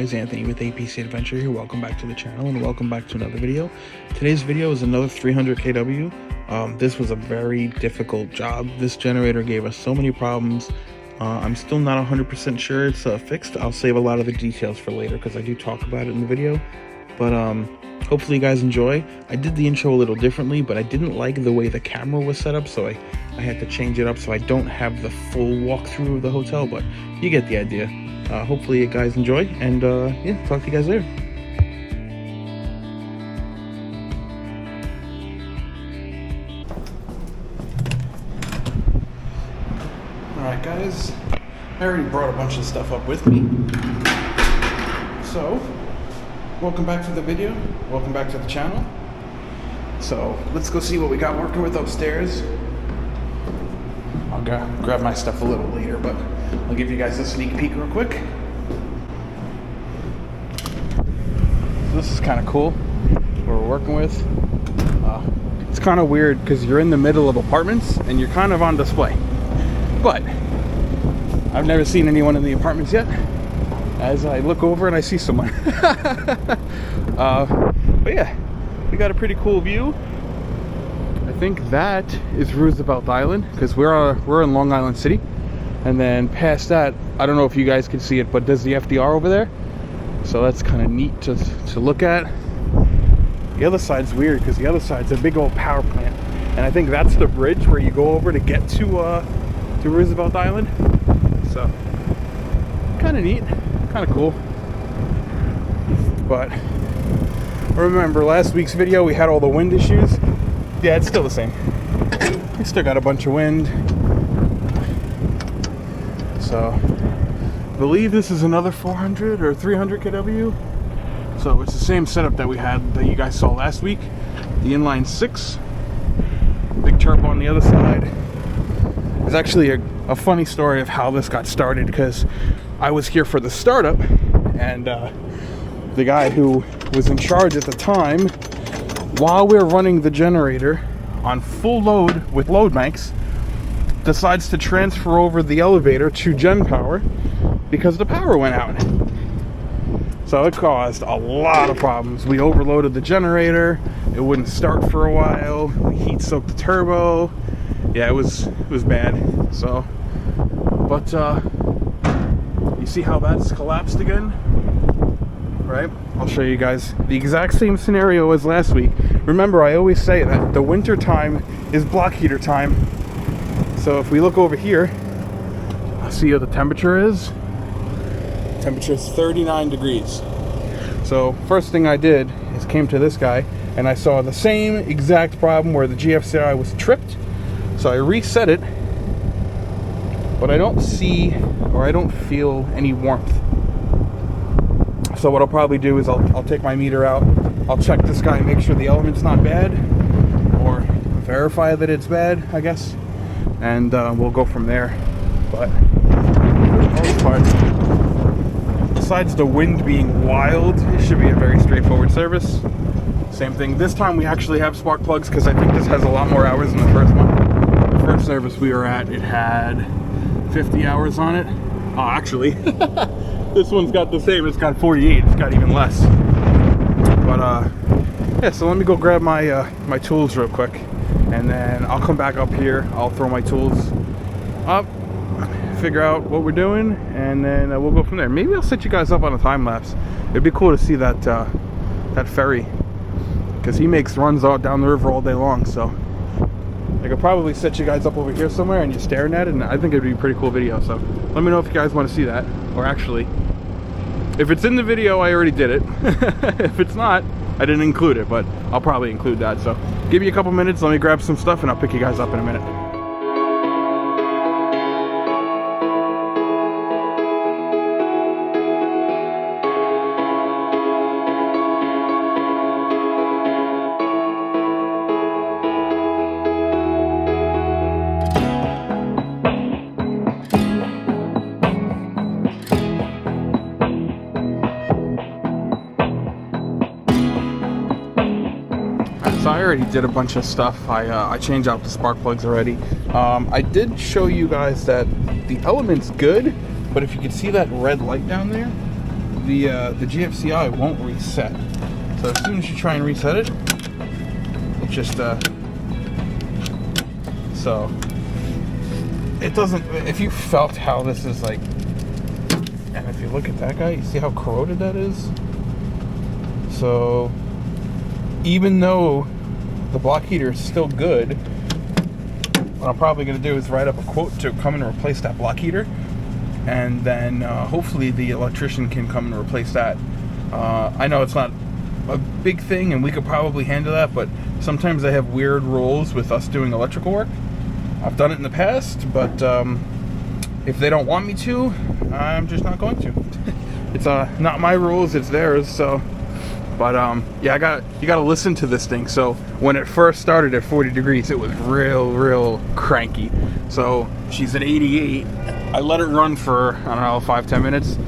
guys, Anthony with APC Adventure here. Welcome back to the channel and welcome back to another video. Today's video is another 300 kW. This was a very difficult job. This generator gave us so many problems. I'm still not 100% sure it's fixed. I'll save a lot of the details for later because I do talk about it in the video. But hopefully you guys enjoy. I did the intro a little differently, but I didn't like the way the camera was set up, so I had to change it up so I don't have the full walkthrough of the hotel, but you get the idea. Hopefully you guys enjoy, and yeah, talk to you guys later. Alright guys, I already brought a bunch of stuff up with me. So, welcome back to the video, welcome back to the channel. So, let's go see what we got working with upstairs. I'll grab my stuff a little later, but I'll give you guys a sneak peek real quick. So this is kind of cool, what we're working with. It's kind of weird because you're in the middle of apartments and you're kind of on display. But I've never seen anyone in the apartments yet. As I look over and I see someone. But yeah, we got a pretty cool view. I think that is Roosevelt Island because we're in Long Island City, and then past that, I don't know if you guys can see it, but there's the FDR over there. So that's kind of neat to look at. The other side's weird because the other side's a big old power plant, and I think that's the bridge where you go over to get to Roosevelt Island. So kind of neat, kind of cool. But remember last week's video we had all the wind issues. Yeah, it's still the same. We still got a bunch of wind. So I believe this is another 400 or 300 kW. So it's the same setup that we had that you guys saw last week. The inline 6, big turbo on the other side. It's actually a funny story of how this got started because I was here for the startup, and the guy who was in charge at the time, while we're running the generator on full load with load banks, decides to transfer over the elevator to gen power because the power went out. So it caused a lot of problems. We overloaded the generator, it wouldn't start for a while, we heat soaked the turbo. Yeah, it was bad. So, but you see how that's collapsed again? Right? I'll show you guys the exact same scenario as last week. Remember, I always say that the winter time is block heater time. So if we look over here, see what the temperature is. Temperature is 39 degrees. So first thing I did is came to this guy and I saw the same exact problem where the GFCI was tripped. So I reset it, but I don't see or I don't feel any warmth. So what I'll probably do is I'll take my meter out, I'll check this guy, make sure the element's not bad, or verify that it's bad, I guess, and we'll go from there. But for the most part, besides the wind being wild, it should be a very straightforward service. Same thing, this time we actually have spark plugs because I think this has a lot more hours than the first one. The first service we were at, it had 50 hours on it. Oh, actually, this one's got the same, it's got 48, it's got even less. But yeah, so let me go grab my my tools real quick, and then I'll come back up here, I'll throw my tools up, figure out what we're doing, and then we'll go from there. Maybe I'll set you guys up on a time lapse. It'd be cool to see that that ferry, because he makes runs out down the river all day long. So I could probably set you guys up over here somewhere and you're staring at it, and I think it'd be a pretty cool video. So let me know if you guys want to see that, or actually, if it's in the video, I already did it. If it's not, I didn't include it, but I'll probably include that. So give me a couple minutes, let me grab some stuff, and I'll pick you guys up in a minute. So I already did a bunch of stuff. I changed out the spark plugs already. I did show you guys that the element's good, but if you can see that red light down there, the GFCI won't reset. So as soon as you try and reset it, it just so it doesn't. If you felt how this is like, and if you look at that guy, you see how corroded that is. So even though the block heater is still good, what I'm probably going to do is write up a quote to come and replace that block heater, and then hopefully the electrician can come and replace that. I know it's not a big thing and we could probably handle that, but sometimes they have weird rules with us doing electrical work. I've done it in the past, but if they don't want me to, I'm just not going to. It's not my rules, it's theirs. So, but yeah, you gotta listen to this thing. So when it first started at 40 degrees, it was real cranky. So she's at 88. I let it run for, I don't know, 5-10 minutes.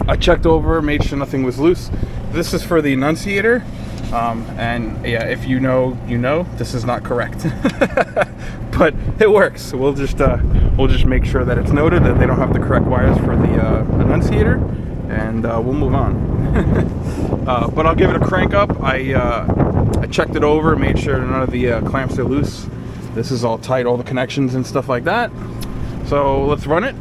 I checked over, made sure nothing was loose. This is for the annunciator, and yeah, if you know, you know, this is not correct. But it works. We'll just make sure that it's noted that they don't have the correct wires for the annunciator, and we'll move on. But I'll give it a crank up. I checked it over, made sure none of the clamps are loose. This is all tight, all the connections and stuff like that. So let's run it.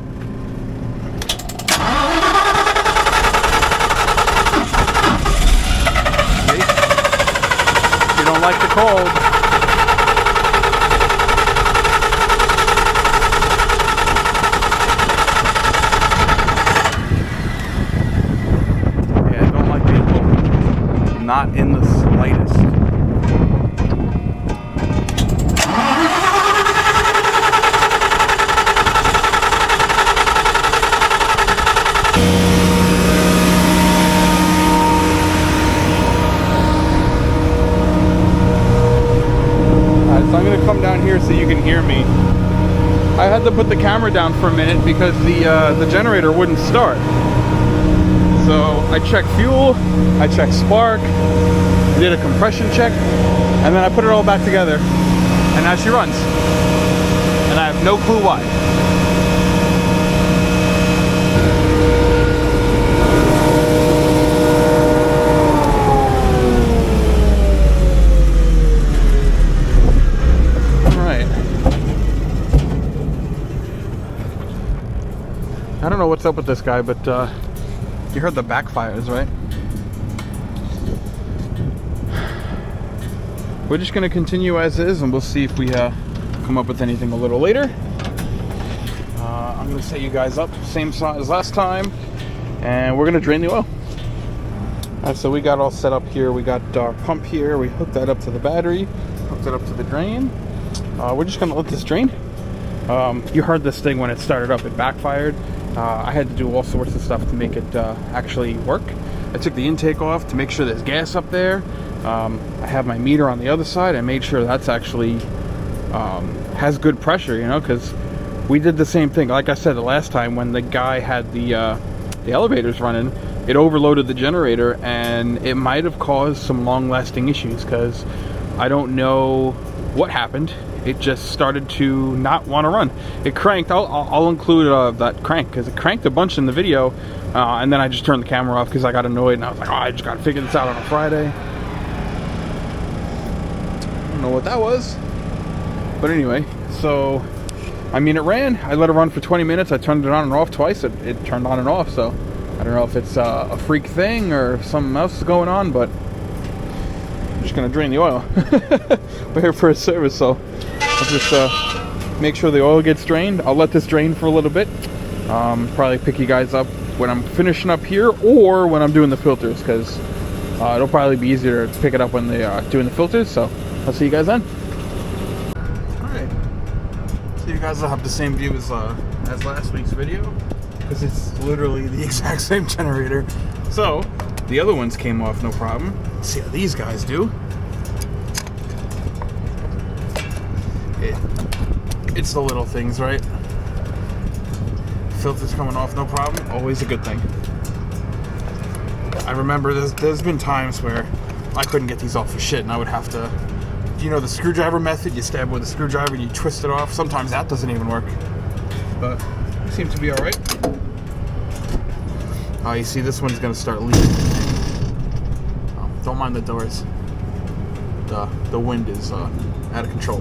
If you don't like the cold, yeah, I don't like being cold. Not in the slightest. So I'm going to come down here so you can hear me. I had to put the camera down for a minute because the generator wouldn't start. So I checked fuel, I checked spark, I did a compression check, and then I put it all back together, and now she runs. And I have no clue why. I don't know what's up with this guy, but you heard the backfires, right? We're just going to continue as is, and we'll see if we come up with anything a little later. I'm going to set you guys up same size as last time, and we're going to drain the oil. Alright, so we got all set up here. We got our pump here. We hooked that up to the battery, hooked it up to the drain. We're just going to let this drain. You heard this thing when it started up, it backfired. I had to do all sorts of stuff to make it actually work. I took the intake off to make sure there's gas up there. I have my meter on the other side. I made sure that's actually has good pressure, you know, because we did the same thing. Like I said the last time, when the guy had the elevators running, it overloaded the generator, and it might have caused some long-lasting issues, because I don't know what happened. It just started to not want to run. It cranked. I'll include that crank, because it cranked a bunch in the video, and then I just turned the camera off because I got annoyed, and I was like, oh, I just got to figure this out on a Friday. I don't know what that was. But anyway, so, I mean, it ran. I let it run for 20 minutes. I turned it on and off twice. It turned on and off, so I don't know if it's a freak thing or if something else is going on, but I'm just going to drain the oil. We're here for a service, so I'll just make sure the oil gets drained. I'll let this drain for a little bit. Probably pick you guys up when I'm finishing up here, or when I'm doing the filters, because it'll probably be easier to pick it up when they are doing the filters. So I'll see you guys then. Alright, so you guys will have the same view as last week's video, because it's literally the exact same generator. So the other ones came off no problem. Let's see how these guys do. It's the little things, right? Filters coming off no problem, always a good thing. I remember there's been times where I couldn't get these off for shit, and I would have to, you know, the screwdriver method, you stab with a screwdriver and you twist it off. Sometimes that doesn't even work, but it seemed to be all right. Oh, you see, this one's gonna start leaking. Oh, don't mind the doors. The wind is out of control.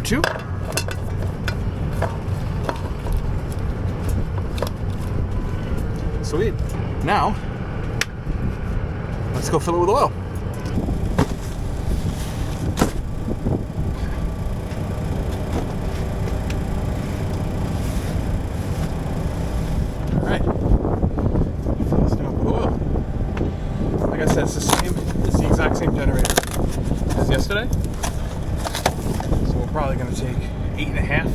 Two. Sweet. Now, let's go fill it with oil. All right. Fill this down with oil. Like I said, it's the exact same generator as yesterday. Probably going to take 8.5.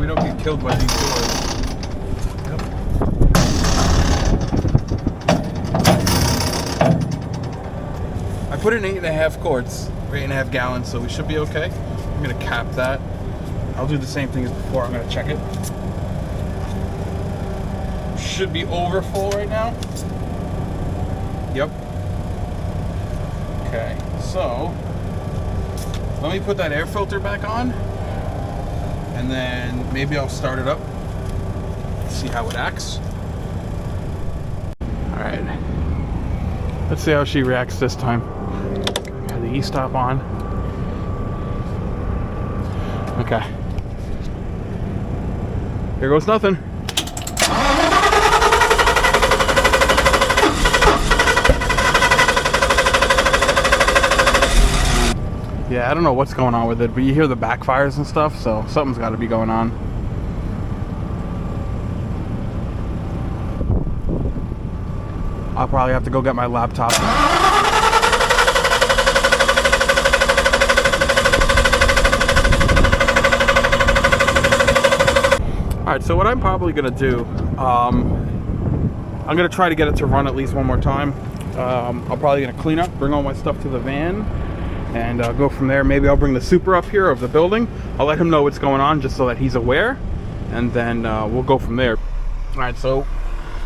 We don't get killed by these doors. Yep. I put in 8.5 quarts, or 8.5 gallons, so we should be okay. I'm gonna cap that. I'll do the same thing as before. I'm gonna check it. Should be over full right now. Yep. Okay, so let me put that air filter back on. And then maybe I'll start it up, see how it acts. All right, let's see how she reacts this time. Got the e-stop on. Okay, here goes nothing. Yeah, I don't know what's going on with it, but you hear the backfires and stuff, so something's got to be going on. I'll probably have to go get my laptop. Alright, so what I'm probably going to do, I'm going to try to get it to run at least one more time. I'm probably going to clean up, bring all my stuff to the van, and go from there. Maybe I'll bring the super up here of the building. I'll let him know what's going on just so that he's aware, and then we'll go from there. All right, so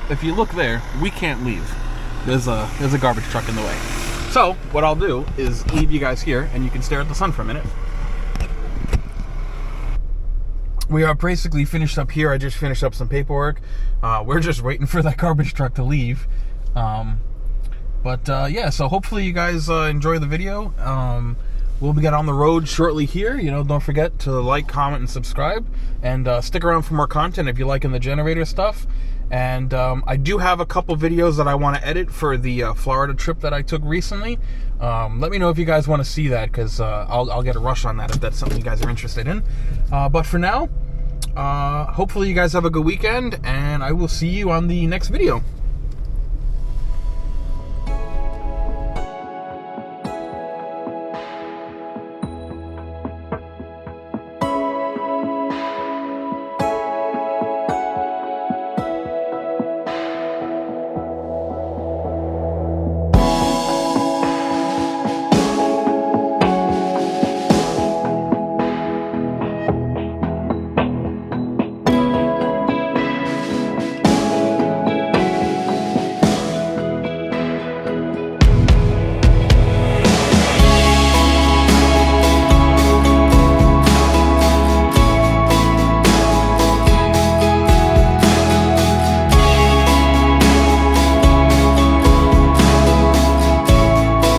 if you look there, we can't leave. There's a garbage truck in the way. So what I'll do is leave you guys here, and you can stare at the sun for a minute. We are basically finished up here. I just finished up some paperwork. We're just waiting for that garbage truck to leave. Yeah, so hopefully you guys enjoy the video. We'll get on the road shortly here. You know, don't forget to like, comment, and subscribe. And stick around for more content if you're liking the generator stuff. And I do have a couple videos that I want to edit for the Florida trip that I took recently. Let me know if you guys want to see that, because I'll get a rush on that if that's something you guys are interested in. But for now, hopefully you guys have a good weekend, and I will see you on the next video.